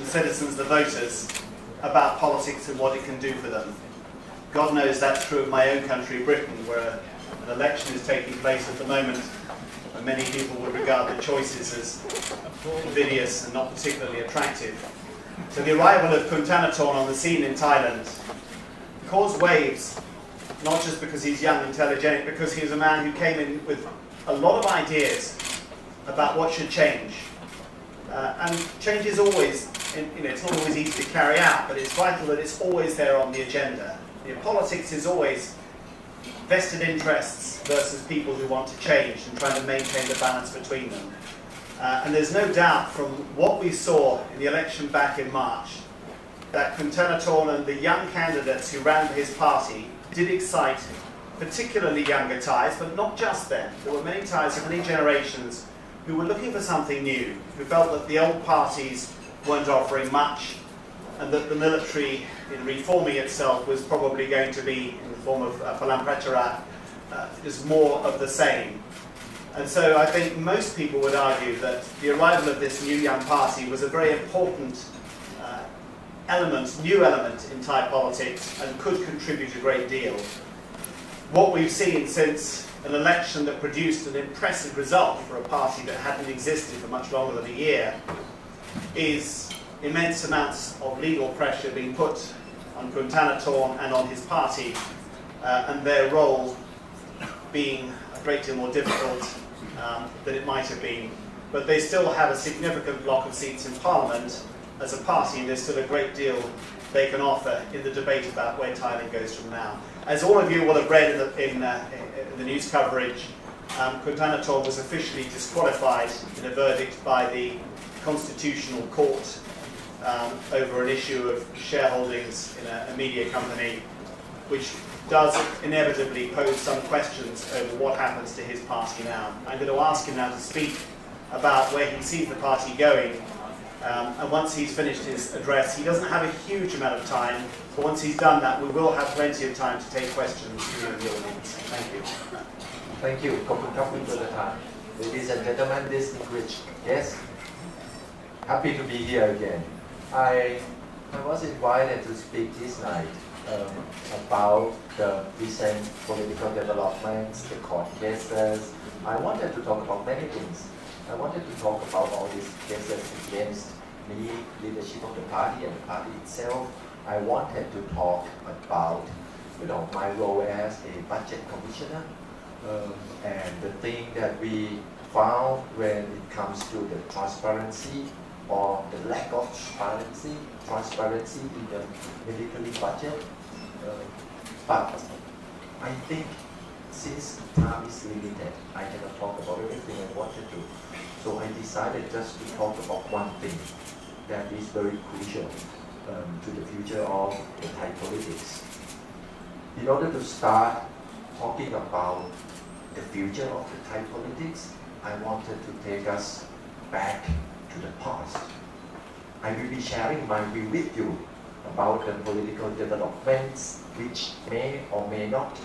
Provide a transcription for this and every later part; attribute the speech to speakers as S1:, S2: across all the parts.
S1: citizens, the voters, about politics and what it can do for them. God knows that's true of my own country, Britain, where an election is taking place at the moment, and many people would regard the choices as invidious and not particularly attractive. So the arrival of Thanathorn on the scene in Thailand caused waves, not just because he's young and telegenic, because he was a man who came in with a lot of ideas about what should change. And change is always, it's not always easy to carry out, but it's vital that it's always there on the agenda. Politics is always vested interests versus people who want to change and trying to maintain the balance between them. And there's no doubt from what we saw in the election back in March that Thanathorn and the young candidates who ran for his party did excite particularly younger Thais, but not just them. There were many Thais of many generations who were looking for something new, who felt that the old parties weren't offering much, and that the military, in reforming itself, was probably going to be, in the form of Palamprachara, just more of the same. And so I think most people would argue that the arrival of this new young party was a very important new element in Thai politics and could contribute a great deal. What we've seen since an election that produced an impressive result for a party that hadn't existed for much longer than a year is immense amounts of legal pressure being put on Thanathorn and on his party, and their role being a great deal more difficult than it might have been. But they still have a significant block of seats in Parliament as a party, and there's still a great deal they can offer in the debate about where Thailand goes from now. As all of you will have read in the news coverage, Thanathorn was officially disqualified in a verdict by the Constitutional Court over an issue of shareholdings in a media company, which does inevitably pose some questions over what happens to his party now. I'm going to ask him now to speak about where he sees the party going, and once he's finished his address, he doesn't have a huge amount of time, but once he's done that, we will have plenty of time to take questions from you in the audience. Thank you.
S2: Thank you. ขอบคุณครับคุณจุลธาน Ladies and gentlemen, distinguished guests, happy to be here again. I was invited to speak this night about the recent political developments, the court cases. I wanted to talk about many things. I wanted to talk about all these cases against me, leadership of the party and the party itself. I wanted to talk about, my role as a budget commissioner and the thing that we found when it comes to the transparency or the lack of transparency in the military budget. But I think since time is limited, I cannot talk about everything I wanted to. So I decided just to talk about one thing that is very crucial to the future of the Thai politics. In order to start talking about the future of the Thai politics, I wanted to take us back to the past. I will be sharing my view with you about the political developments which may or may not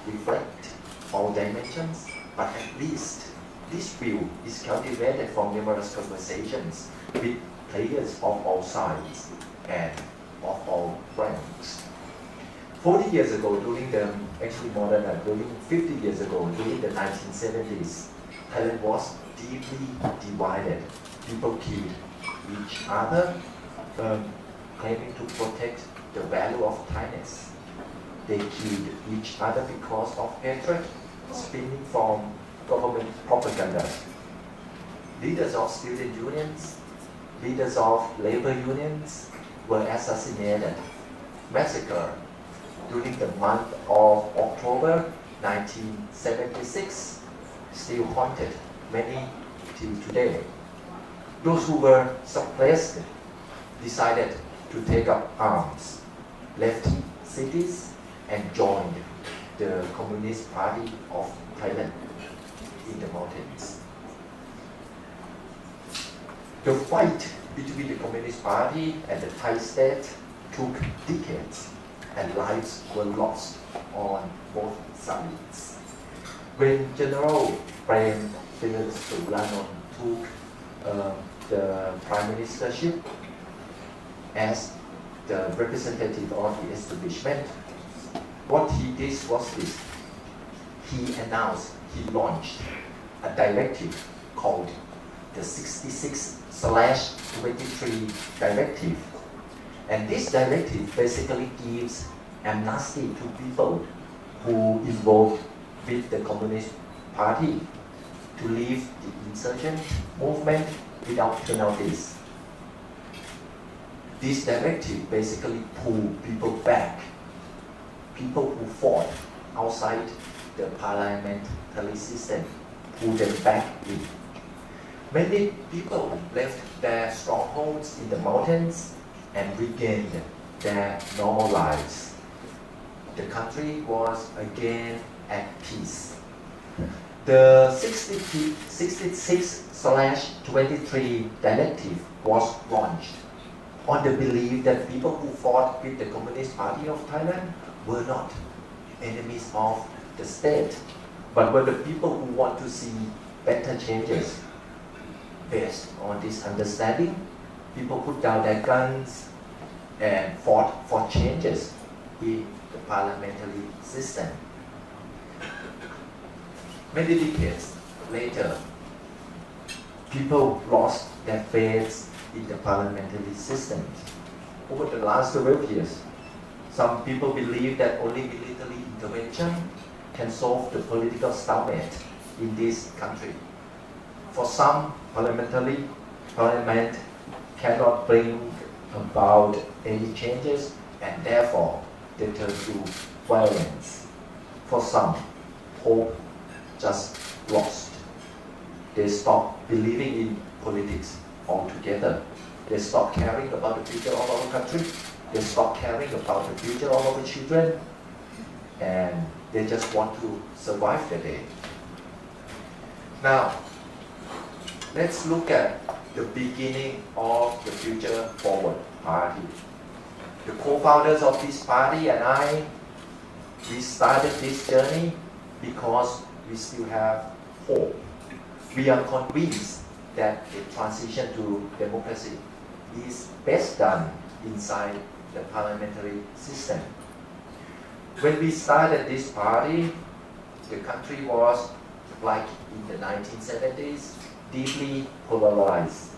S2: reflect all dimensions, but at least this view is cultivated from numerous conversations with players of all sides and of all ranks. 40 years ago, actually more than that, during 50 years ago, during the 1970s, Thailand was deeply divided. People killed each other, claiming to protect the value of Thainess. They killed each other because of hatred spinning from government propaganda. Leaders of student unions, leaders of labor unions were assassinated, massacred during the month of October 1976, still haunted many till today. Those who were suppressed decided to take up arms, left cities, and joined the Communist Party of Thailand in the mountains. The fight between the Communist Party and the Thai state took decades, and lives were lost on both sides. When General Prem Srinivasulanon took the prime ministership, as the representative of the establishment. What he did was this. He announced, he launched a directive called the 66/23 directive. And this directive basically gives amnesty to people who involved with the Communist Party to leave the insurgent movement without penalties. This directive basically pulled people back, people who fought outside the parliamentary system, pulled them back in. Many people left their strongholds in the mountains and regained their normal lives. The country was again at peace. The 66/23 directive was launched on the belief that people who fought with the Communist Party of Thailand were not enemies of the state, but were the people who want to see better changes. Based on this understanding, people put down their guns and fought for changes in the parliamentary system. Many decades later, people lost their faith in the parliamentary system. Over the last 12 years, some people believe that only military intervention can solve the political stalemate in this country. For some, parliament cannot bring about any changes, and therefore they turn to violence. For some, hope just lost. They stop believing in politics altogether. They stop caring about the future of our country. They stop caring about the future of our children, and they just want to survive the day. Now, let's look at the beginning of the Future Forward Party. The co-founders of this party and I, we started this journey because we still have hope. We are convinced that the transition to democracy is best done inside the parliamentary system. When we started this party, the country was, like in the 1970s, deeply polarized.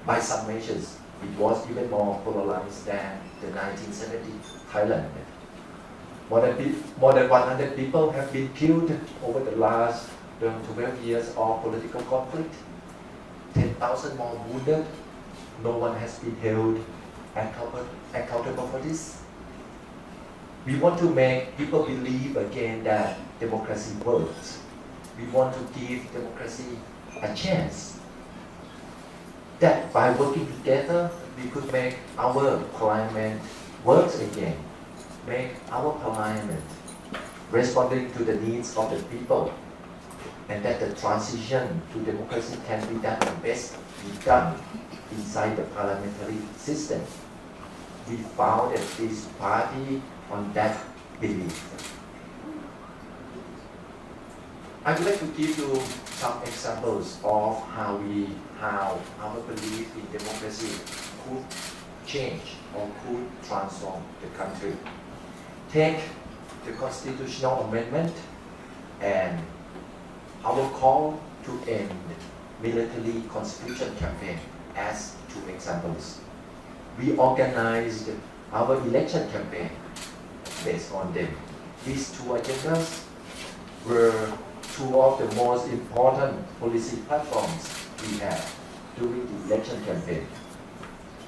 S2: By some measures, it was even more polarized than the 1970 Thailand. More than 100 people have been killed over the last 12 years of political conflict. 10,000 more wounded. No one has been held accountable for this. We want to make people believe again that democracy works. We want to give democracy a chance. That by working together, we could make our parliament work again. Make our parliament responding to the needs of the people. And that the transition to democracy can be done best be done inside the parliamentary system. We founded this party on that belief. I would like to give you some examples of how our belief in democracy could change or could transform the country. Take the constitutional amendment and our call to end military conscription campaign as two examples. We organized our election campaign based on them. These two agendas were two of the most important policy platforms we had during the election campaign.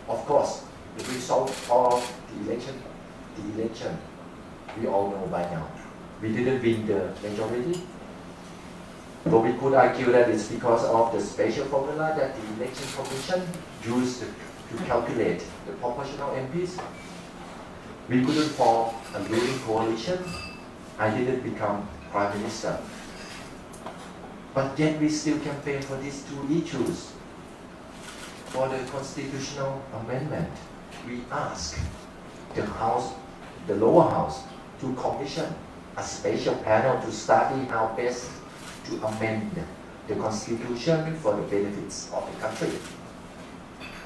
S2: Of course, the result of the election, we all know by now. We didn't win the majority, though we could argue that it's because of the special formula that the election commission used to calculate the proportional MPs. We couldn't form a ruling coalition. I didn't become Prime Minister. But yet we still campaign for these two issues. For the constitutional amendment, we ask the lower house to commission a special panel to study how best to amend the constitution for the benefits of the country.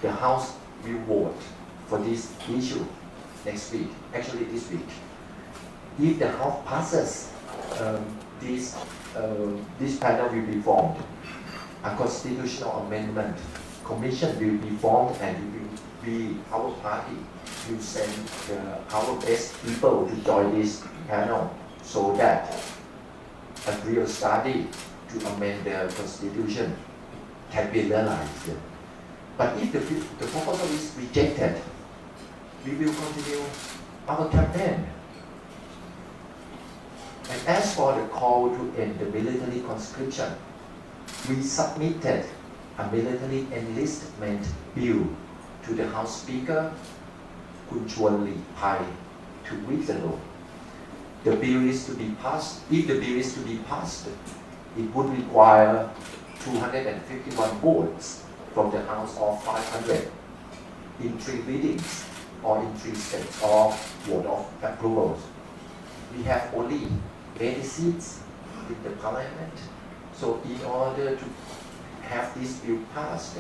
S2: The House will vote for this issue next week, actually this week. If the House passes, this panel will be formed. A constitutional amendment commission will be formed and it will be our party will send our best people to join this panel so that a real study to amend the constitution can be realized. But if the proposal is rejected, we will continue our campaign. And as for the call to end the military conscription, we submitted a military enlistment bill to the House Speaker, Kun Chuanlipai, 2 weeks ago. The bill is to be passed. If the bill is to be passed, it would require 251 votes from the House of 500 in 3 readings or in 3 steps of vote of approval. We have only 80 seats in the parliament. So in order to have this bill passed,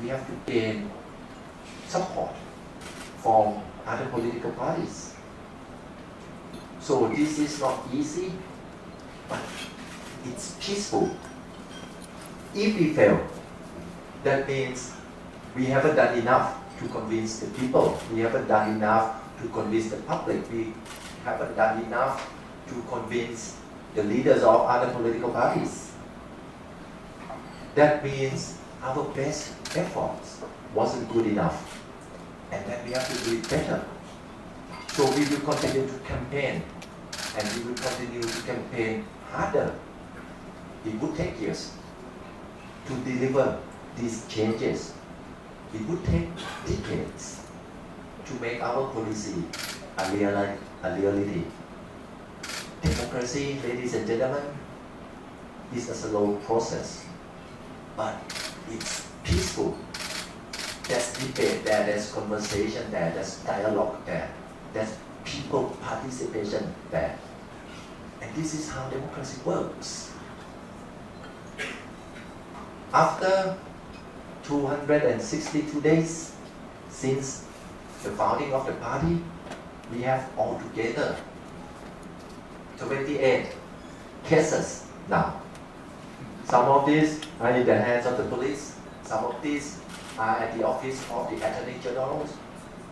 S2: we have to gain support from other political parties. So this is not easy, but it's peaceful. If we fail, that means we haven't done enough to convince the people. We haven't done enough to convince the public. We haven't done enough to convince the leaders of other political parties. That means our best efforts wasn't good enough, and that we have to do it better. So we will continue to campaign, and we will continue to campaign harder. It would take years to deliver these changes. It would take decades to make our policy a reality. Democracy, ladies and gentlemen, is a slow process, but it's peaceful. There's debate there, there's conversation there, there's dialogue there, there's people participation there. And this is how democracy works. After 262 days since the founding of the party, we have altogether 28 cases now. Some of these are in the hands of the police, some of these are at the office of the Attorney General,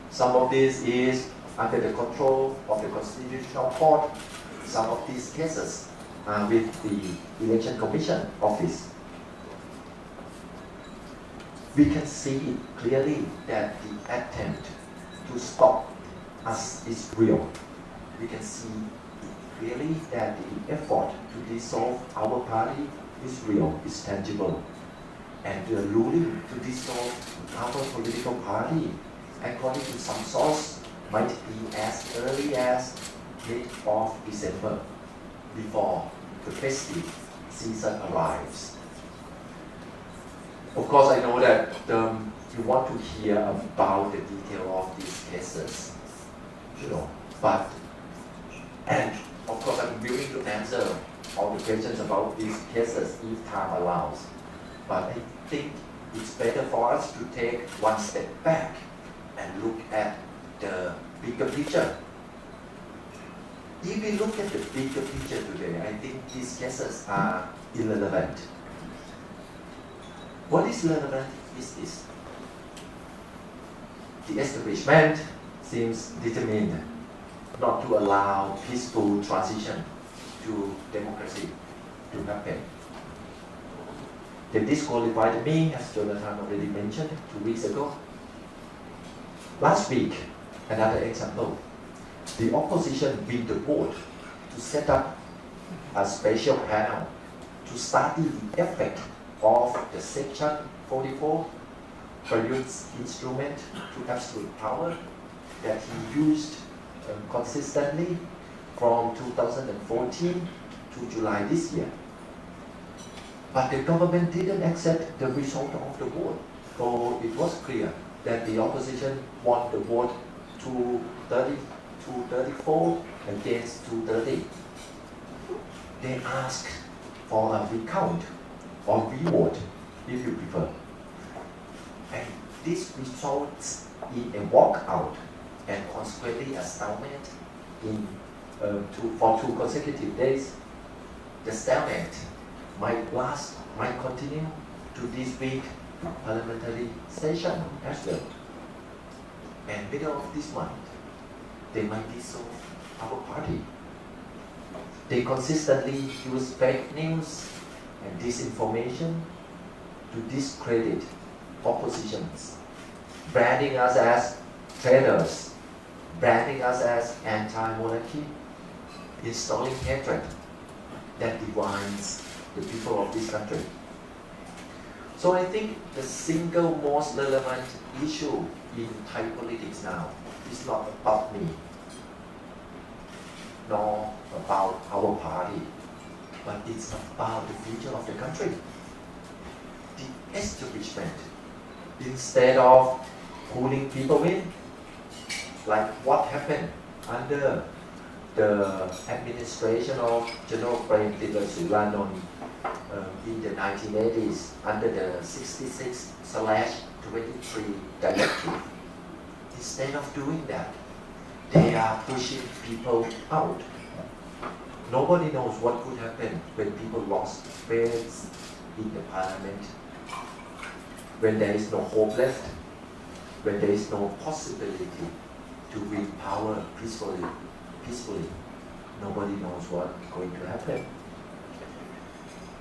S2: some of these is under the control of the Constitutional Court, some of these cases are with the Election Commission office. We can see it clearly that the attempt to stop us is real. We can see clearly that the effort to dissolve our party is real, is tangible. And the ruling to dissolve our political party, according to some source, might be as early as mid of December, before the festive season arrives. Of course, I know that you want to hear about the detail of these cases, and of course I'm willing to answer all the questions about these cases if time allows. But I think it's better for us to take one step back and look at the bigger picture. If we look at the bigger picture today, I think these cases are irrelevant. What is relevant is this. The establishment seems determined not to allow peaceful transition to democracy to happen. They disqualified me, as Jonathan already mentioned 2 weeks ago. Last week, another example. The opposition win the vote to set up a special panel to study the effect of the Section 44 Prayut's instrument to absolute power that he used consistently from 2014 to July this year. But the government didn't accept the result of the vote, so it was clear that the opposition won the vote 234 against 230. They asked for a recount or revote, if you prefer. And this results in a walkout and consequently a stalemate for 2 consecutive days, the stalemate might continue to this week parliamentary session as well. And middle of this month, they might dissolve our party. They consistently use fake news and disinformation to discredit oppositions, branding us as traitors, branding us as anti-monarchy, installing hatred that divides the people of this country. So I think the single most relevant issue in Thai politics now is not about me, nor about our party, but it's about the future of the country. The establishment, instead of pulling people in, like what happened under the administration of General Prem Suranon in the 1980s under the 66/23 directive. Instead of doing that, they are pushing people out. Nobody knows what could happen when people lost faith in the parliament, when there is no hope left, when there is no possibility to win power peacefully. Nobody knows what's going to happen.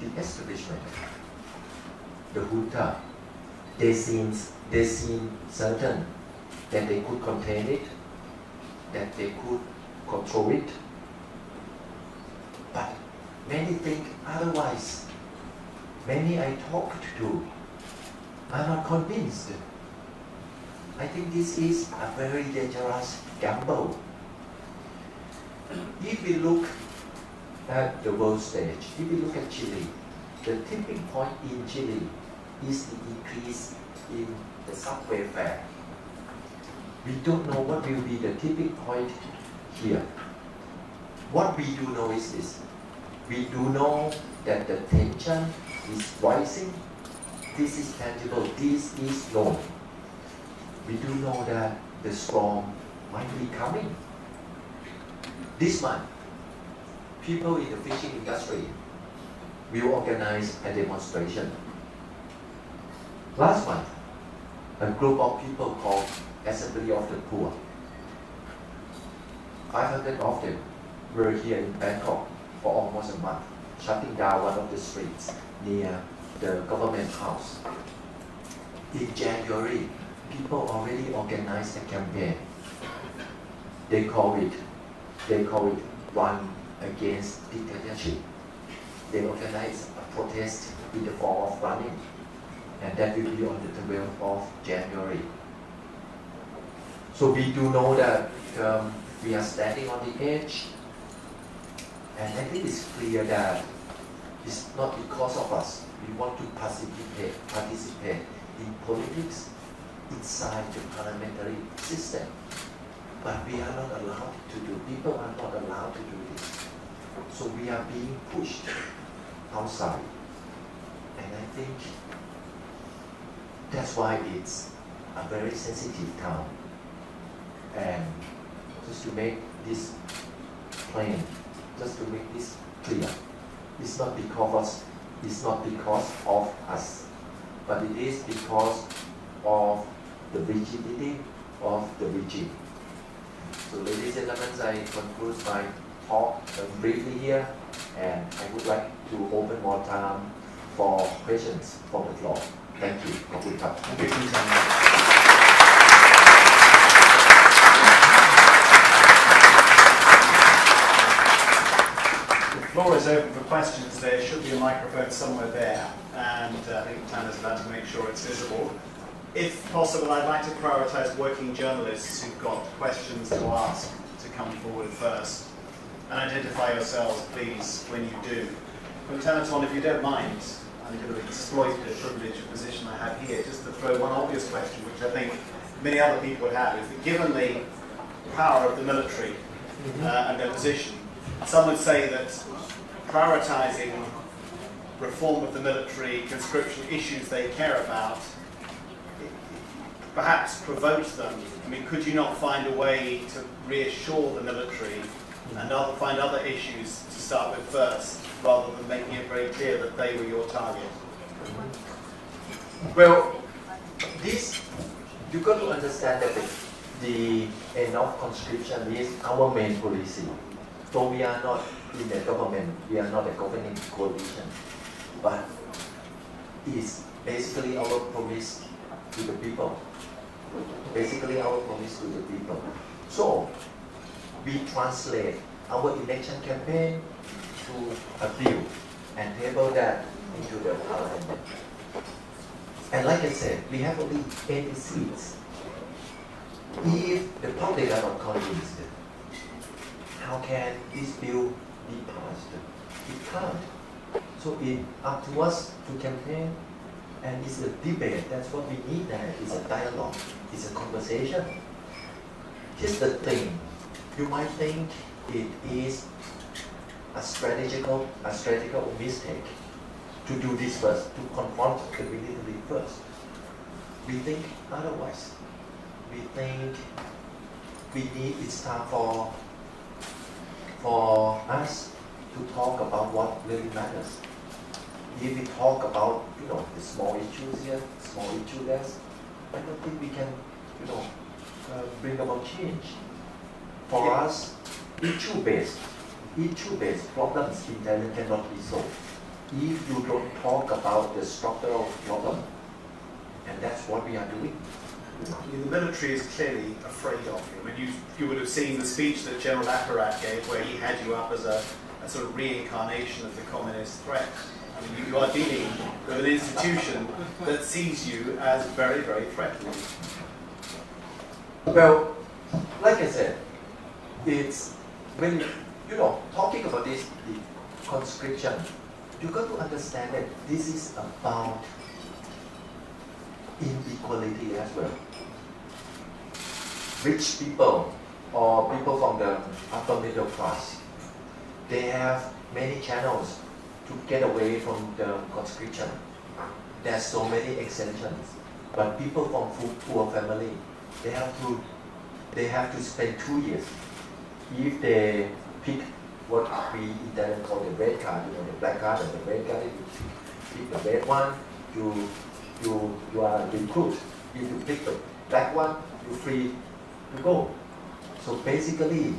S2: The establishment, the junta, they seem certain that they could contain it, that they could control it. But many think otherwise. Many I talked to are not convinced. I think this is a very dangerous gamble. If we look at the world stage, if we look at Chile, the tipping point in Chile is the increase in the subway fare. We don't know what will be the tipping point here. What we do know is this. We do know that the tension is rising. This is tangible. This is known. We do know that the storm might be coming. This month, people in the fishing industry will organize a demonstration. Last month, a group of people called Assembly of the Poor, 500 of them were here in Bangkok for almost a month, shutting down one of the streets near the government house. In January, people already organized a campaign. They call it Run Against Dictatorship. They organized a protest in the form of running, and that will be on the 12th of January. So we do know that we are standing on the edge, and I think it's clear that it's not because of us. We want to participate in politics inside the parliamentary system. But we are not allowed to do, people are not allowed to do this. So we are being pushed outside. And I think that's why it's a very sensitive time. And just to make this plain, just to make this clear, it's not because of us, but it is because of the rigidity of the regime. So ladies and gentlemen, I conclude my talk briefly here, and I would like to open more time for questions from the floor. Thank you. ขอบคุณครับ
S1: The floor is open for questions. There should be a microphone somewhere there, and I think Tana's about to make sure it's visible. If possible, I'd like to prioritise working journalists who've got questions to ask to come forward first. And identify yourselves, please, when you do. From Thanathorn, if you don't mind, I'm going to exploit the privileged position I have here just to throw one obvious question, which I think many other people would have, is that given the power of the military and their position, some would say that prioritising reform of the military, conscription issues they care about, perhaps provoked them? I mean, could you not find a way to reassure the military and find other issues to start with first, rather than making it very clear that they were your target?
S2: Well, this you got to understand that the end of conscription is our main policy. So we are not in the government, we are not a governing coalition, but it's basically our promise to the people. Basically our promise to the people. So we translate our election campaign to a bill and table that into the parliament. And like I said, we have only 80 seats. If the public are not convinced, how can this bill be passed? It can't. So it's up to us to campaign, and it's a debate. That's what we need now. It's a dialogue. It's a conversation. Here's the thing. You might think it is a strategical mistake to do this first, to confront the military first. We think otherwise. We think it's time for us to talk about what really matters. If we talk about, the small issues here, small issue there, I don't think we can, bring about change. For us, issue-based problems in Thailand cannot be solved if you don't talk about the structural problem. And that's what we are doing.
S1: The military is clearly afraid of you. I mean, you would have seen the speech that General Apparat gave, where he had you up as a sort of reincarnation of the communist threat. I mean, you are dealing with an institution that sees you as very, very threatening.
S2: Well, like I said, it's when talking about this, the conscription, you got to understand that this is about inequality as well. Rich people or people from the upper middle class, they have many channels to get away from the conscription. There's so many exemptions, but people from poor family, they have to spend 2 years. If they pick what we in Thailand call the red card, the black card and the red card, if you pick the red one, you are recruit. If you pick the black one, you're free to go. So basically,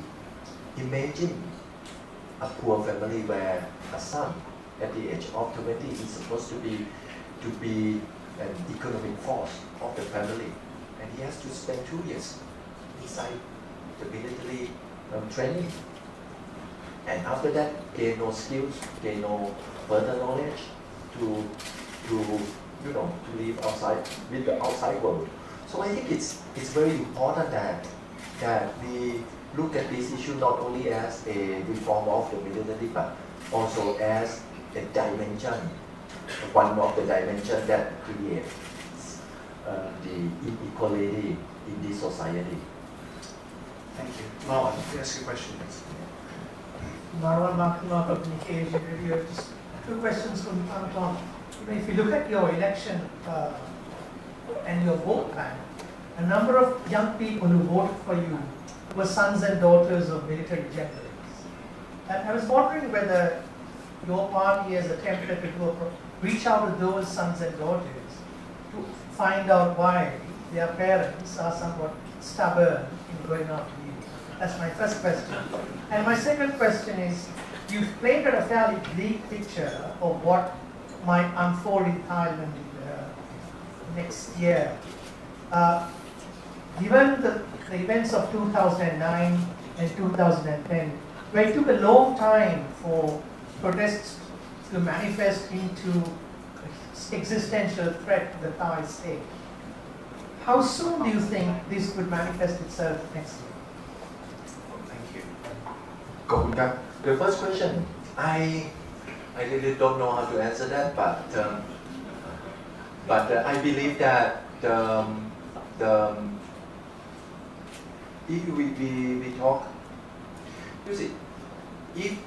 S2: imagine a poor family where a son at the age of 20 is supposed to be an economic force of the family, and he has to spend 2 years inside the military training, and after that gain no skills, gain no further knowledge to live outside with the outside world. So I think it's very important that we look at this issue not only as a reform of the military, but also as a dimension, one of the dimensions that creates the inequality in this society.
S1: Thank you. Marwan, ask your question, please.
S3: Marwan Mark of Nikkei Asian Radio. Just 2 questions from Thanathorn. If you look at your election and your vote plan, a number of young people who voted for you were sons and daughters of military generals. And I was wondering whether your party has attempted to reach out to those sons and daughters to find out why their parents are somewhat stubborn in going after you. That's my first question. And my second question is, you've painted a fairly bleak picture of what might unfold in Thailand next year. Given the events of 2009 and 2010, where it took a long time for protests to manifest into existential threat to the Thai state, how soon do you think this could manifest itself next year?
S1: Thank you.
S2: The first question, I really don't know how to answer that, but I believe that if we talk, you see, if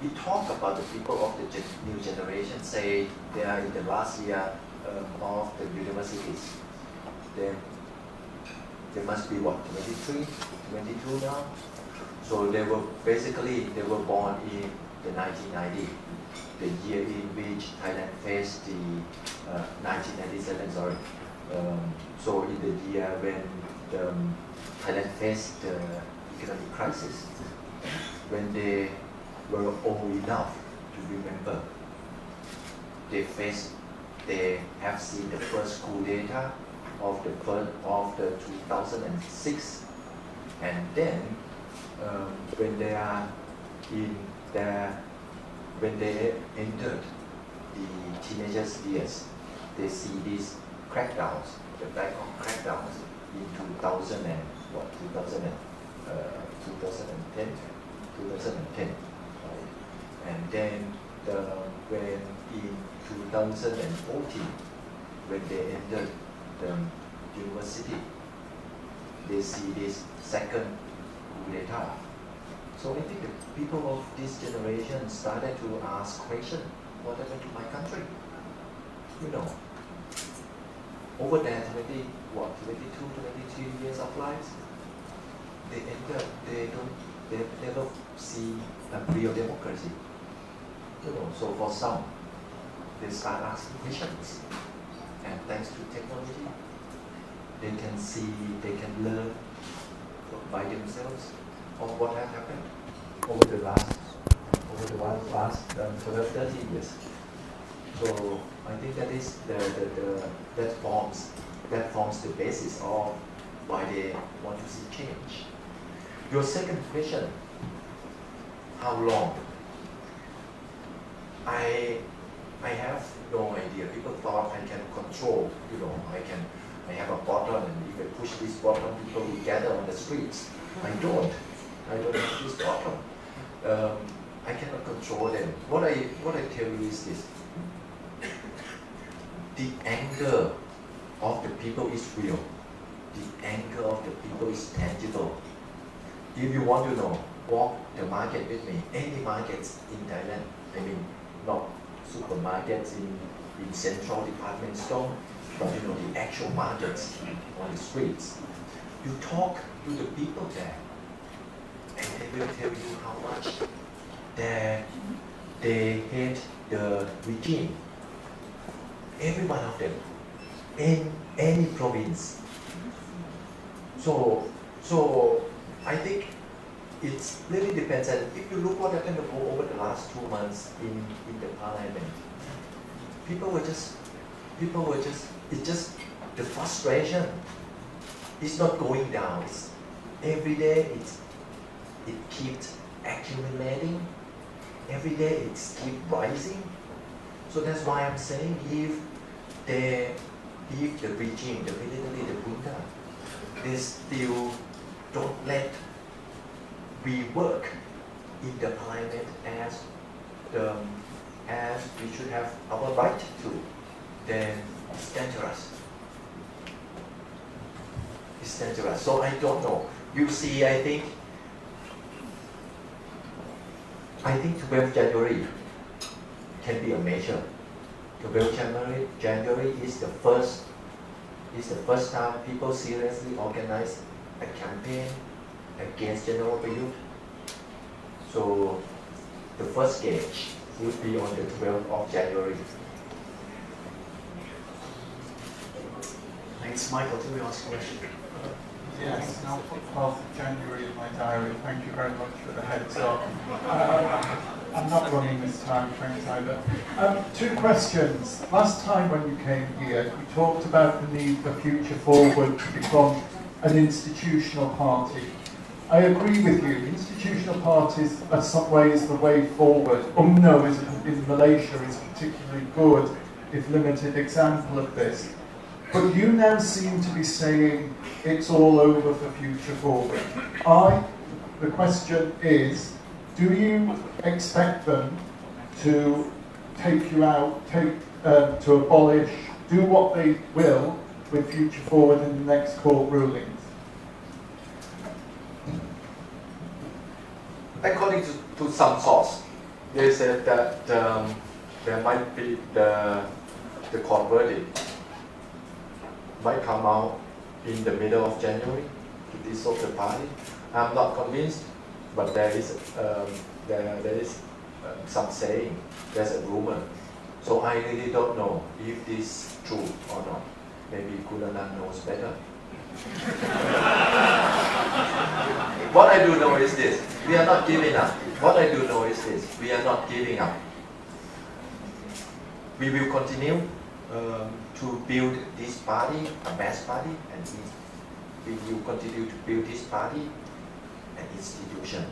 S2: we talk about the people of the new generation, say they are in the last year of the universities, they must be what, 23, 22 now? So they were born in the 1990, the year in which Thailand faced the 1997, sorry. So in the year when Thailand faced the economic crisis, when they were old enough to remember, they have seen the first coup d'etat of the 2006, and then when they entered the teenagers years, they see these crackdowns, the Bangkok crackdowns in 2010, right? And then when in 2014, when they entered the university, they see this second coup d'etat. So I think the people of this generation started to ask questions, what happened to my country? You know, over there, 22, 23 years of life, they never see a real democracy. You know, so for some, they start asking questions, and thanks to technology, they can see, they can learn by themselves of what has happened over the last 30 years. So I think that is that forms the basis of why they want to see change. Your second question, how long? I have no idea. People thought I can control, you know, I have a button, and if I push this button, people will gather on the streets. I don't have this button. I cannot control them. What I tell you is this: the anger of the people is real. The anger of the people is tangible. If you want to know, walk the market with me. Any markets in Thailand, I mean, not supermarkets in central department store, but you know, the actual markets on the streets. You talk to the people there, and they will tell you how much they hate the regime. Every one of them, in any province. So I think it really depends. And if you look what happened over the last 2 months in the parliament, people were just, it's just the frustration is not going down. It's, every day it keeps accumulating. Every day it keeps rising. So that's why I'm saying if the regime, the military, the junta, they still don't let we work in the parliament as we should have our right to, then it's dangerous. It's dangerous. So I don't know. You see, I think 12 January can be a measure. 12 January is the first time people seriously organize a campaign against General Prayut. So the first gauge would be on the 12th of January.
S1: Thanks, Michael. Do we ask a question?
S4: Yes, I'll put 12th of January in my diary. Thank you very much for the heads up. I'm not running this time, thanks either. 2 questions. Last time when you came here, you talked about the need for Future Forward to become an institutional party. I agree with you. Institutional parties are some ways the way forward. UMNO in Malaysia is particularly good, if limited example of this. But you now seem to be saying it's all over for Future Forward. The question is, do you expect them to take you out, to abolish, do what they will with Future Forward in the next court rulings?
S2: According to some source, they said that there might be the court verdict might come out in the middle of January to dissolve the party. I'm not convinced, but there is some saying, there's a rumor. So I really don't know if this is true or not. Maybe Kunanan knows better. What I do know is this, we are not giving up. What I do know is this, we are not giving up. We will continue to build this party, a mass party, and we will continue to build this party, an institution.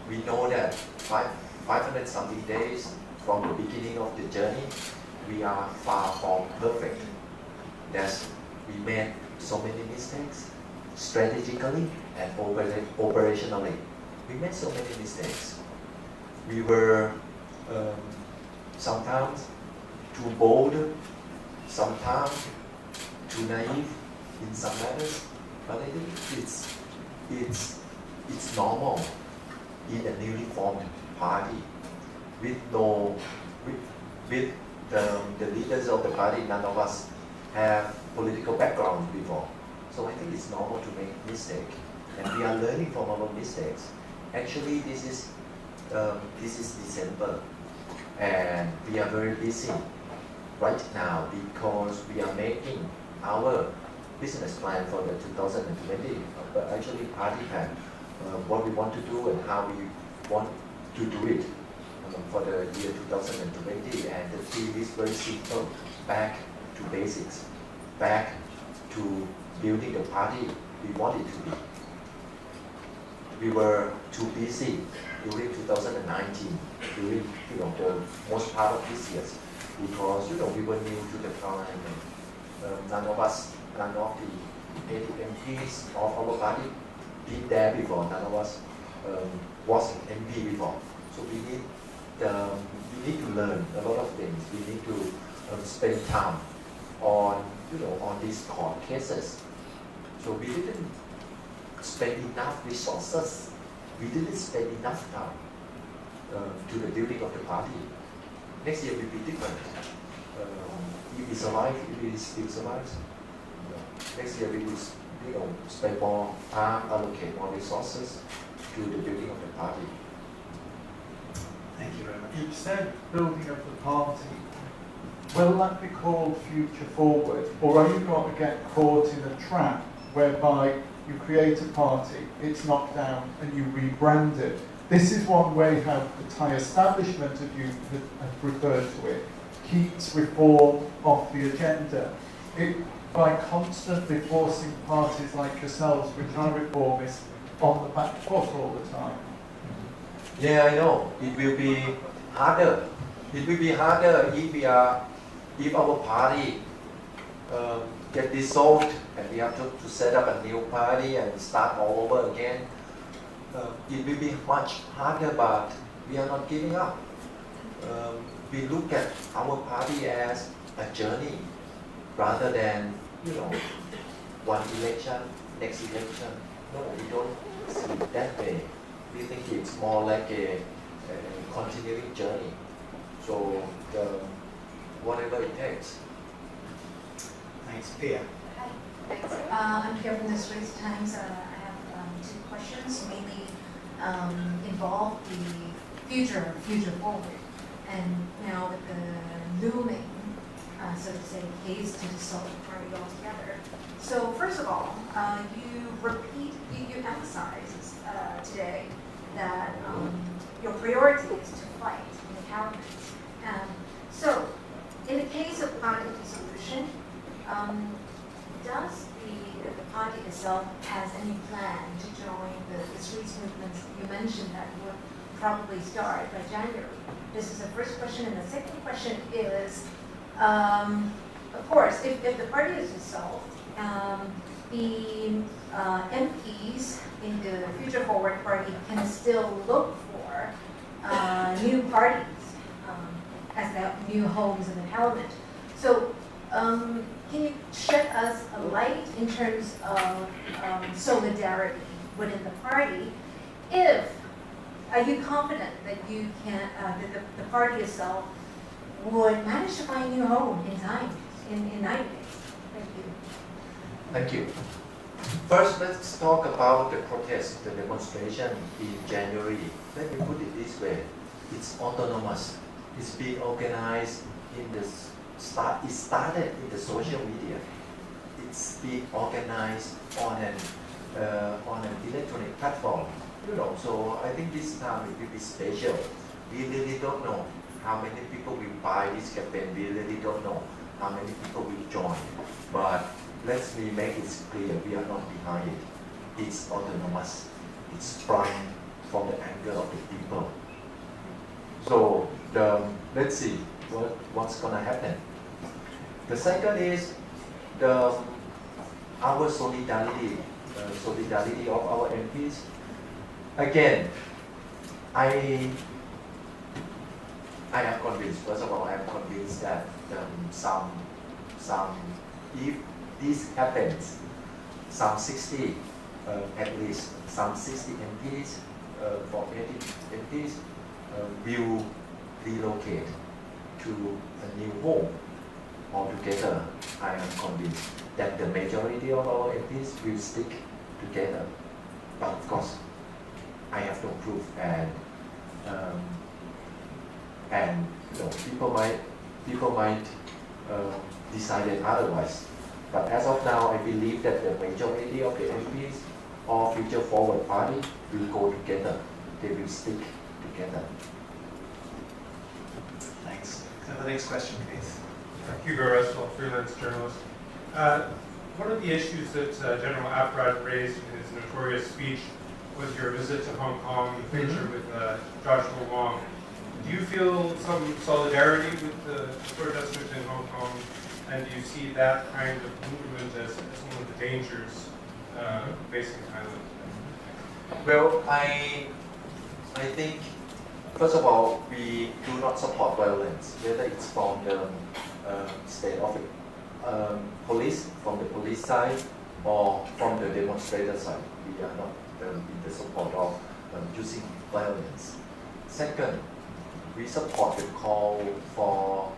S2: We know that 500 something days from the beginning of the journey, we are far from perfect. We made so many mistakes, strategically and operationally. We made so many mistakes. We were sometimes too bold, sometimes too naive in some matters, but I think it's normal in a newly formed party with the leaders of the party. None of us have political background before, so I think it's normal to make mistake, and we are learning from our mistakes. Actually, this is December, and we are very busy right now because we are making our business plan for the 2020, but actually party plan, what we want to do and how we want to do it for the year 2020, and the theme is very simple, back to basics, back to building the party we want it to be. We were too busy during 2019, during the most part of this year, because we were new to the parliament. None of the 80 MPs of our party been there before. None of us was an MP before. So we need to learn a lot of things. We need to spend time on these court cases. So we didn't spend enough resources. We didn't spend enough time to the building of the party. Next year will be different. If it survives, if it still survives, next year we will spend more time, allocate more resources to the building of the party.
S1: Thank you very much.
S4: You said building of the party. Will that be called future forward, or are you going to get caught in a trap whereby you create a party, it's knocked down, and you rebrand it? This is one way how the Thai establishment of you have referred to it, keeps reform off the agenda. By constantly forcing parties like yourselves, which are reformists, on the back foot all the time.
S2: Yeah, I know. It will be harder. It will be harder if our party get dissolved and we have to set up a new party and start all over again. It will be much harder, but we are not giving up. We look at our party as a journey rather than one election, next election. No, we don't see it that way. We think it's more like a continuing journey. So whatever it takes.
S1: Thanks, Pia.
S5: Hi, thanks. I'm Pia from the Straits Times. I have two questions, mainly involve the future forward, and now with the looming, so to say, case to dissolve the party altogether. So first of all, you emphasize today that your priority is to fight in the cabinet. So, in the case of party dissolution, does the party itself has any plan to join the streets movements? You mentioned that would probably start by January. This is the first question, and the second question is, of course, if the party is dissolved, the MPs in the Future Forward Party can still look for new parties as their new homes in the parliament. So, can you shed us a light in terms of solidarity within the party? Are you confident that you can, that the party itself would manage to find a new home in time, in 90 days? Thank you.
S2: Thank you. First, let's talk about the protest, the demonstration in January. Let me put it this way. It's autonomous. It's being organized in the start. It started in the social media. It's being organized on an electronic platform. So I think this time it will be special. We really don't know how many people will buy this campaign. We really don't know how many people will join. But let me make it clear, we are not behind it. It's autonomous. It's sprung from the anger of the people. So let's see what's gonna happen. The second is our solidarity of our MPs. Again, I am convinced. First of all, I am convinced that if this happens, some 60, at least some 60 MPs, for 80 MPs will relocate to a new home altogether. I am convinced that the majority of our MPs will stick together. But of course, I have no proof, and people might decide otherwise. But as of now, I believe that the majority of the MPs or Future Forward Party will go together. They will stick together.
S1: Thanks. The next question, please.
S6: Hugo Russell, freelance journalist. One of the issues that General Aprad raised in his notorious speech was your visit to Hong Kong, the feature with Joshua Wong. Do you feel some solidarity with the protesters in Hong Kong, and do you see that kind of movement as one of the dangers facing Thailand?
S2: Well, I think, first of all, we do not support violence, whether it's from the state of police, from the police side, or from the demonstrator side. We are not in the support of using violence. Second, we support the call for,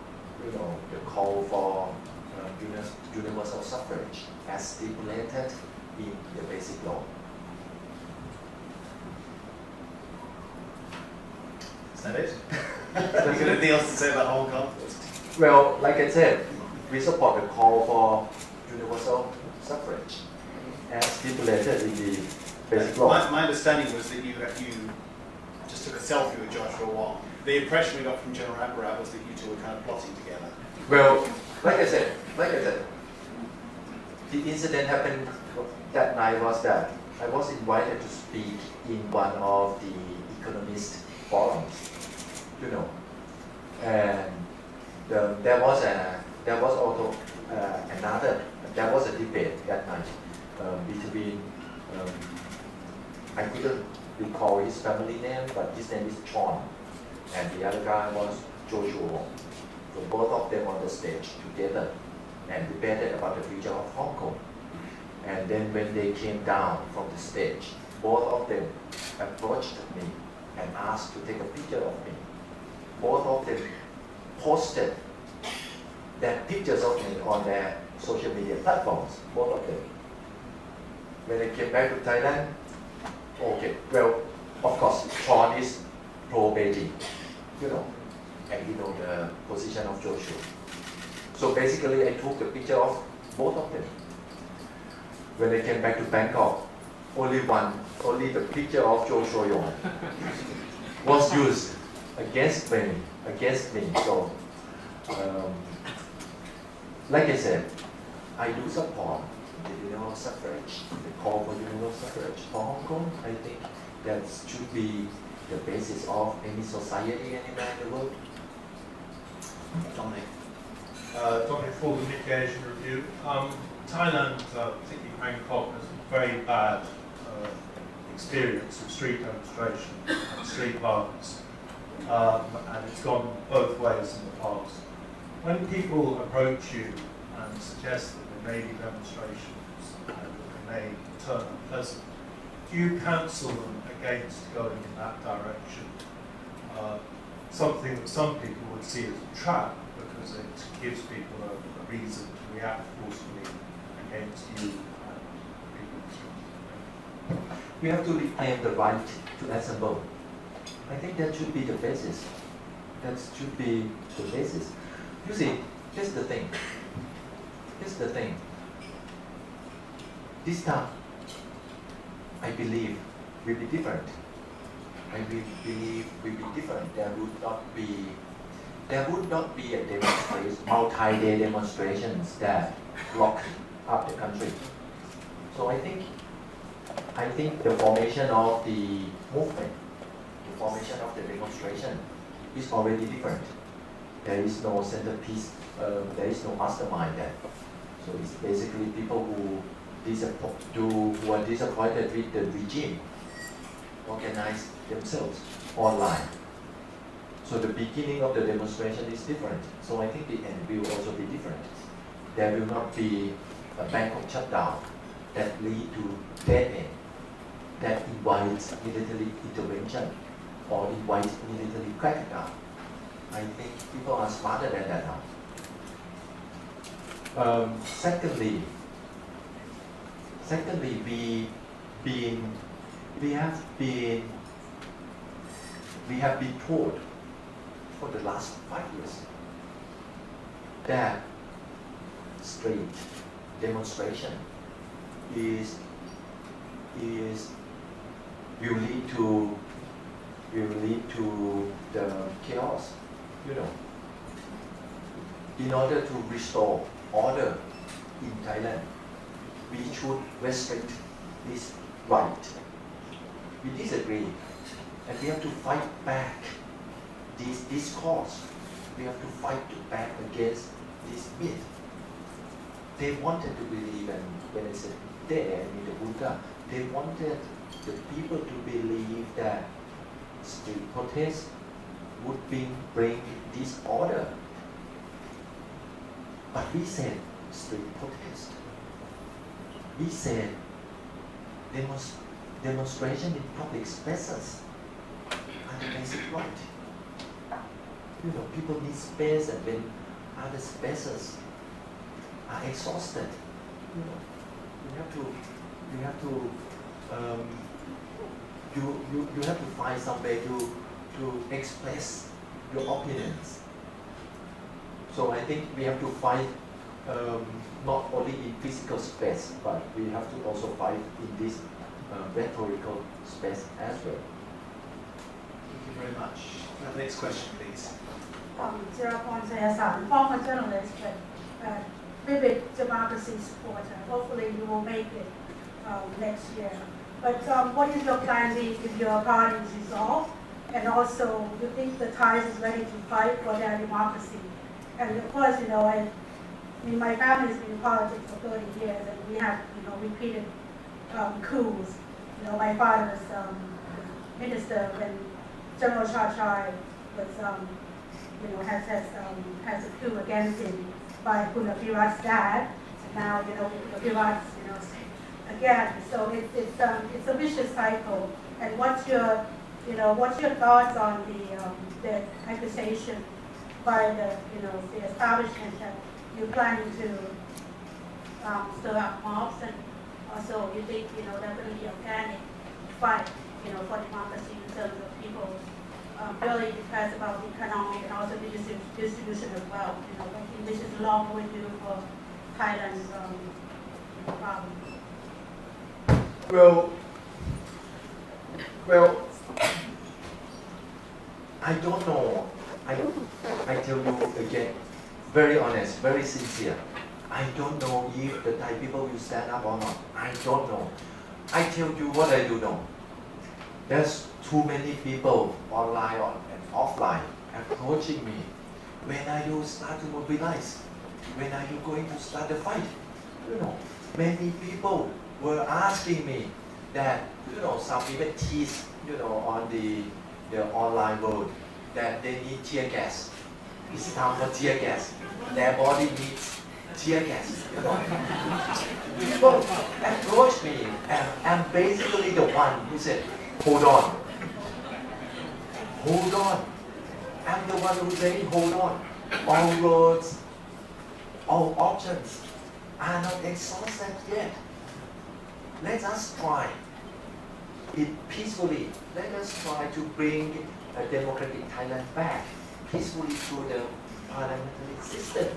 S2: universal suffrage as stipulated in the basic law.
S1: Is that it? Have you got anything else to say about Hong Kong?
S2: Well, like I said, we support the call for universal suffrage as stipulated in the basic law.
S1: My understanding was that you just took a selfie with Joshua Wong. The impression we got from General Apparat was that you two were kind of plotting together.
S2: Well, like I said, the incident happened that night was that I was invited to speak in one of the economist forums, and there was a debate that night between I couldn't recall his family name, but his name is Chon, and the other guy was Joshua Wong. So both of them on the stage together and debated about the future of Hong Kong. And then when they came down from the stage, both of them approached me and asked to take a picture of me. Both of them posted their pictures of me on their social media platforms, both of them. When I came back to Thailand, okay, well, of course, Sean is pro-Beijing, and the position of Joshua. So basically, I took the picture of both of them. When I came back to Bangkok, only the picture of Joshua Yong was used against me. So, like I said, I do support the universal suffrage, the call for universal suffrage for Hong Kong. I think that should be the basis of any society anywhere in the world.
S1: Dominic.
S6: Dominic for the Nikkei Asian Review. Thailand, particularly Bangkok, has a very bad experience of street demonstration and street violence, and it's gone both ways in the past. When people approach you and suggest that there may be demonstrations and that they may turn unpleasant, do you counsel them against going in that direction? Something that some people would see as a trap because it gives people a reason to react forcefully against you and people.
S2: We have to reclaim the right to assemble. I think that should be the basis. That should be the basis. You see, here's the thing. This time, I believe will be different. I believe will be different. There would not be a demonstration, multi-day demonstrations that block up the country. So I think the formation of the movement, the formation of the demonstration is already different. There is no centerpiece, there is no mastermind there. So it's basically people who are disappointed with the regime organize themselves online. So the beginning of the demonstration is different. So I think the end will also be different. There will not be a Bangkok shutdown that lead to dead end, that invites military intervention or invites military crackdown. I think people are smarter than that now. Secondly, we have been told for the last 5 years that street demonstration will lead to the chaos. You know, in order to restore order in Thailand, we should restrict this right. We disagree, and we have to fight back this discourse. We have to fight back against this myth. They wanted to believe, and when I said they, I mean the Buddha, they wanted the people to believe that street protests would bring disorder. But we said street protest. We said demonstration in public spaces are the basic right. You know, people need space, and when other spaces are exhausted, you know, you have to find some way to express your opinions. So I think we have to fight not only in physical space, but we have to also fight in this rhetorical space as well.
S1: Thank you very much. Next question, please.
S7: Thanathorn Juangroongruangkit, former journalist and vivid democracy supporter. Hopefully you will make it next year. But what is your plan B if your party is dissolved? And also, you think the Thais is ready to fight for their democracy? And of course, you know, I mean, my family has been in politics for 30 years, and we have, you know, repeated coups. You know, my father was minister when General Chachai was, you know, has a coup against him by Kunapirat's dad. And now, you know, Kunapirat's, you know, again. So it's a vicious cycle. And what's your thoughts on the accusation by the establishment that you're planning to stir up mobs, and also you think there's going to be organic fight for democracy in terms of people really depressed about the economic and also the distribution of wealth. I think this is long overdue for Thailand's problem.
S2: Well, I don't know. I tell you again, very honest, very sincere. I don't know if the Thai people will stand up or not. I don't know. I tell you what I do know. There's too many people online and offline approaching me. When are you start to mobilize? When are you going to start the fight? Many people were asking me that, some even tease, on the online world that they need tear gas. It's time for tear gas. Their body needs tear gas. People approach me, and I'm basically the one who said, hold on. Hold on. I'm the one who said, hold on. All roads, all options are not exhausted yet. Let us try it peacefully. Let us try to bring a democratic Thailand back peacefully through the parliamentary system.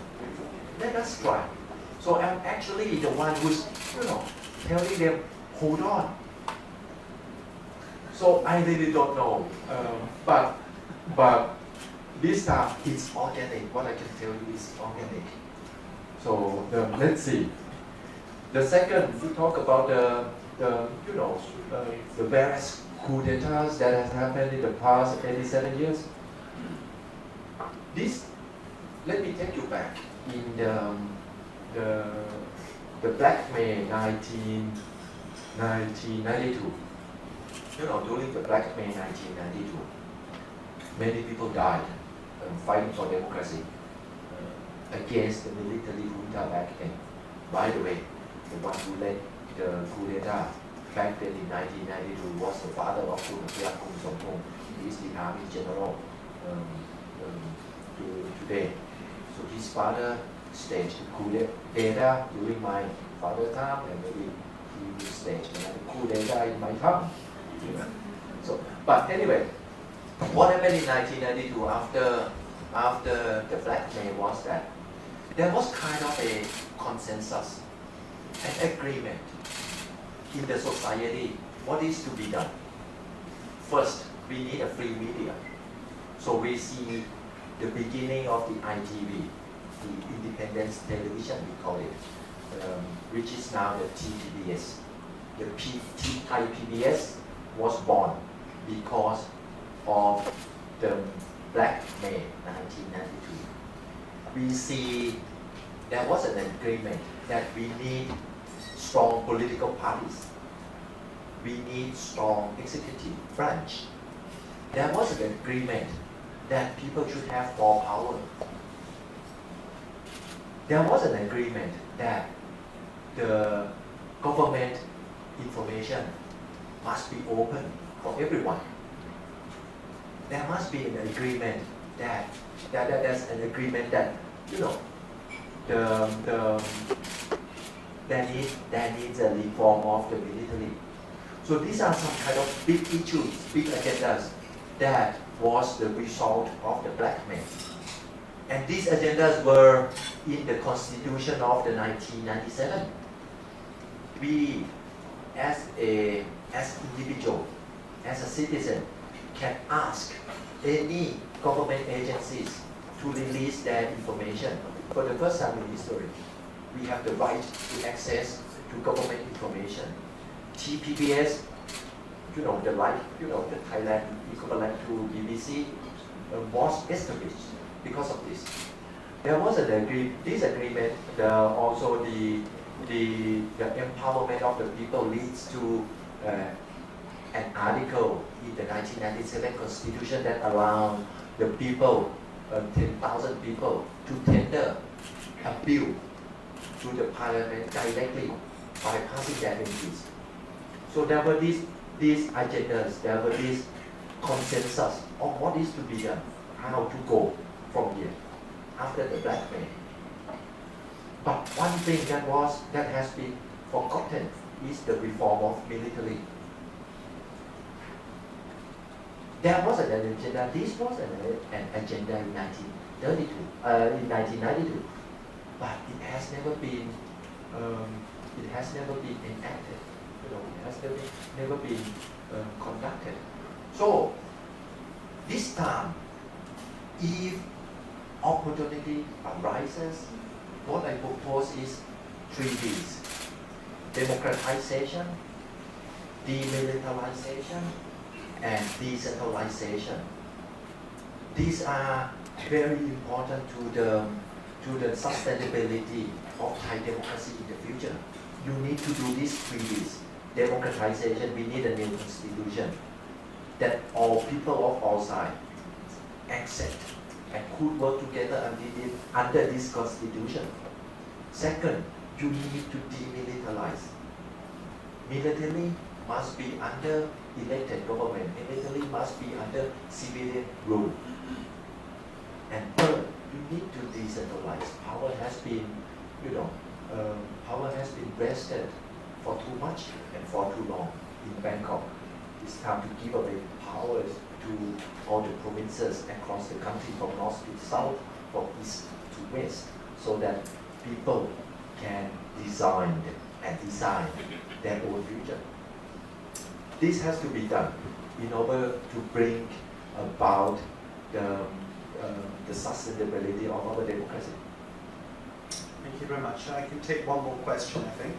S2: Let us try. So I'm actually the one who's, telling them, hold on. So I really don't know. But this time it's organic. What I can tell you is organic. So let's see. The second, we talk about the various coup d'etats that has happened in the past 87 years. This, let me take you back in the Black May 1992. During the Black May 1992, many people died fighting for democracy against the military junta back then. By the way, the one who led the coup d'etat back then in 1992 was the father of Kum Somphong. He is the army general today. So his father staged the coup d'etat during my father's time, and maybe he will stage another coup d'etat in my time. So, but anyway, what happened in 1992 after the Black May was that there was kind of a consensus, an agreement in the society what is to be done. First, we need a free media. So we see the beginning of the ITV, the Independent Television we call it, which is now the TPBS. The Thai PBS was born because of the Black May 1992. We see there was an agreement that we need strong political parties. We need strong executive branch. There was an agreement that people should have more power. There was an agreement that the government information must be open for everyone. There must be an agreement that there's an agreement that there needs a reform of the military. So these are some kind of big issues, big agendas that was the result of the Black May. And these agendas were in the Constitution of the 1997. We, as individual, as a citizen, can ask any government agencies to release their information. For the first time in history, we have the right to access to government information. TPBS, the Thailand equivalent to BBC, was established because of this. There was this agreement, also the empowerment of the people leads to an article in the 1997 Constitution that allowed the people, 10,000 people, to tender a bill to the parliament directly by passing their MPs. So there were these agendas, there were these consensus on what is to be done, how to go from here after the Black May. But one thing that has been forgotten is the reform of military. There was an agenda. This was an agenda in 1992, but it has never been enacted. It has never been conducted. So this time, if opportunity arises, what I propose is 3 Ds: democratization, demilitarization, and decentralization. These are very important to the sustainability of Thai democracy in the future. You need to do these 3 Ds. Democratization, we need a new constitution that all people of all sides accept and could work together under this constitution. Second, you need to demilitarize. Military must be under elected government. Military must be under civilian rule. And third, you need to decentralize. Power has been, power has been vested for too much and for too long in Bangkok. It's time to give away powers to all the provinces across the country from north to south, from east to west, so that people can design their own future. This has to be done in order to bring about the sustainability of our democracy.
S1: Thank you very much. I can take one more question, I think.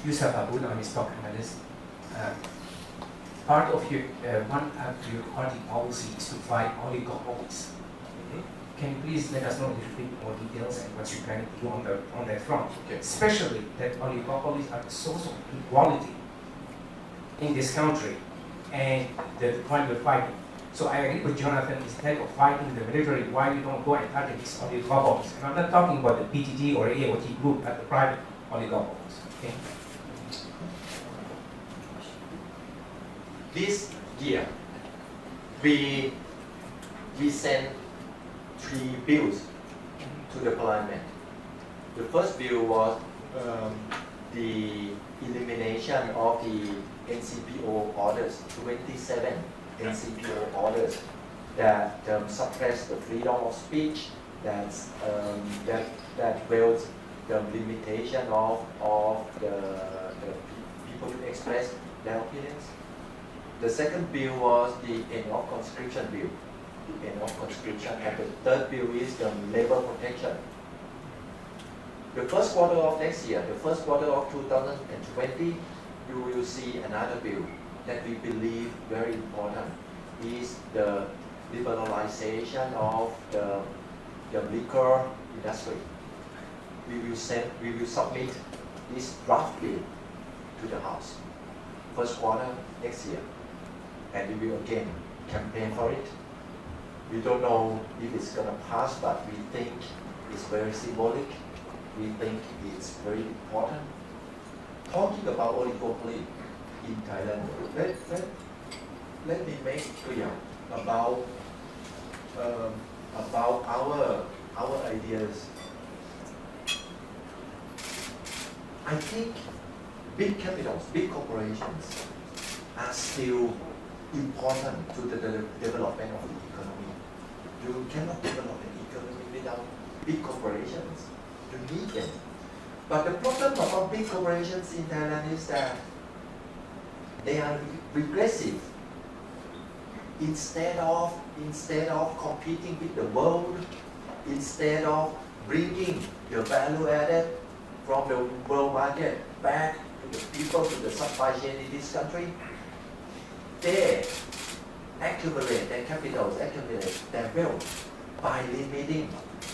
S8: Yusuf Abud, I'm a stock analyst. Part of your one of your party policy is to fight oligopolies. Can you please let us know a little bit more details and what you're planning to do on that front?
S2: Okay.
S8: Especially that oligopolies are the source of inequality in this country and the point we're fighting. So I agree with Jonathan, instead of fighting the military, why you don't go and target these oligopolies? And I'm not talking about the PTT or AOT group, but the private oligopolies. Okay?
S2: This year, we sent 3 bills to the parliament. The first bill was the elimination of the NCPO orders, 27 NCPO orders that suppress the freedom of speech, that builds the limitation of the people to express their opinions. The second bill was the end of conscription bill. The end of conscription, and the third bill is the labor protection. The first quarter of next year, the first quarter of 2020, you will see another bill that we believe very important is the liberalization of the liquor industry. We will submit this draft bill to the House first quarter next year, and we will again campaign for it. We don't know if it's going to pass, but we think it's very symbolic. We think it's very important. Talking about oligopoly in Thailand, let me make clear about our ideas. I think big capitals, big corporations are still important to the development of the economy. You cannot develop an economy without big corporations. You need them. But the problem about big corporations in Thailand is that they are regressive. Instead of competing with the world, instead of bringing the value added from the world market back to the people, to the supply chain in this country, they accumulate their capitals, accumulate their wealth by limiting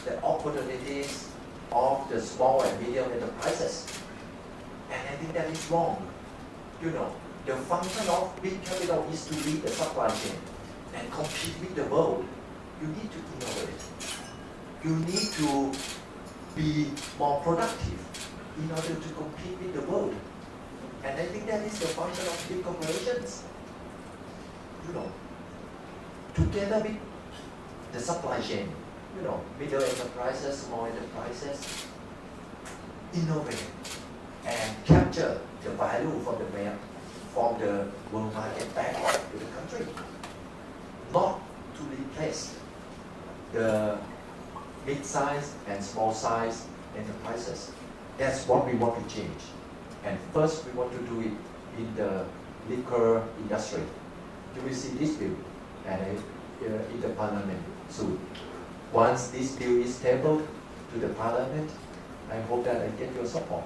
S2: the opportunities of the small and medium enterprises. And I think that is wrong. You know, the function of big capital is to lead the supply chain and compete with the world. You need to innovate. You need to be more productive in order to compete with the world. And I think that is the function of big corporations. You know, together with the supply chain, you know, middle enterprises, small enterprises, innovate and capture the value from the world market back to the country, not to replace the mid-sized and small-sized enterprises. That's what we want to change. And first, we want to do it in the liquor industry. You will see this bill in the parliament soon. Once this bill is tabled to the parliament, I hope that I get your support.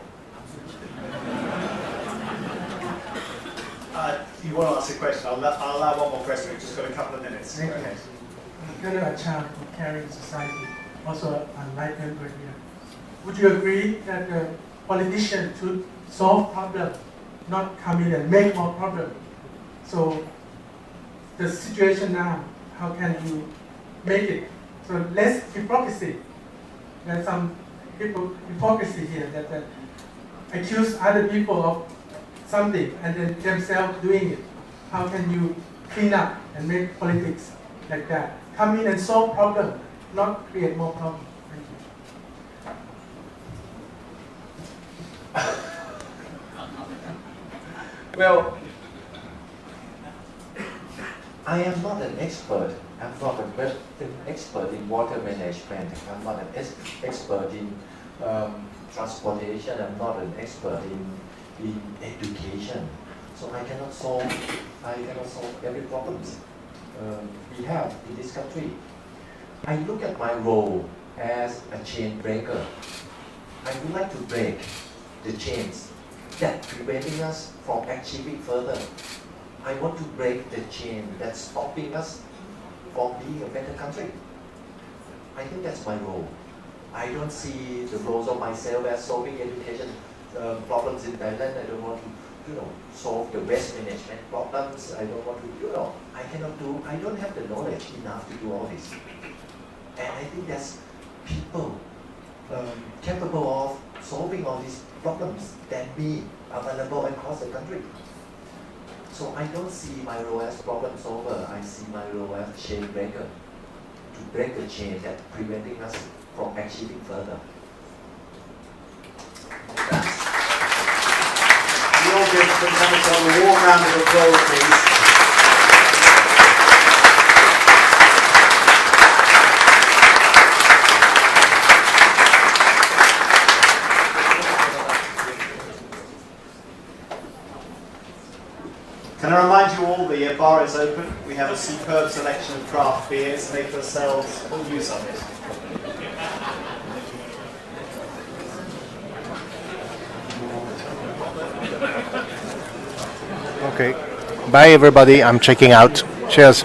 S1: You want to ask a question? I'll allow one more question. We've just got a couple of minutes.
S3: Thank
S1: Go
S3: you.
S1: ahead.
S3: Guru Acham from Caring Society, also a light member here. Would you agree that the politician should solve problems, not come in and make more problems? So the situation now, how can you make it? So less hypocrisy. There's some hypocrisy here that accuse other people of something and then themselves doing it. How can you clean up and make politics like that? Come in and solve problems, not create more problems. Thank
S2: Well, I am not an expert. I'm not an expert in water management. I'm not an expert in transportation. I'm not an expert in education. So I cannot solve every problem we have in this country. I look at my role as a chain breaker. I would like to break the chains that preventing us from achieving further. I want to break the chain that's stopping us from being a better country. I think that's my role. I don't see the roles of myself as solving education problems in Thailand. I don't want to, solve the waste management problems. I don't want to, I don't have the knowledge enough to do all this. And I think there's people capable of solving all these problems than me available across the country. So I don't see my role as problem solver. I see my role as chain breaker, to break the chain that's preventing us from achieving further.
S1: We all give Thanathorn a warm round of applause, please. Can I remind you all, the bar is open. We have a superb selection of craft beers. Make yourselves full use of it.
S9: Okay. Bye, everybody. I'm checking out. Cheers.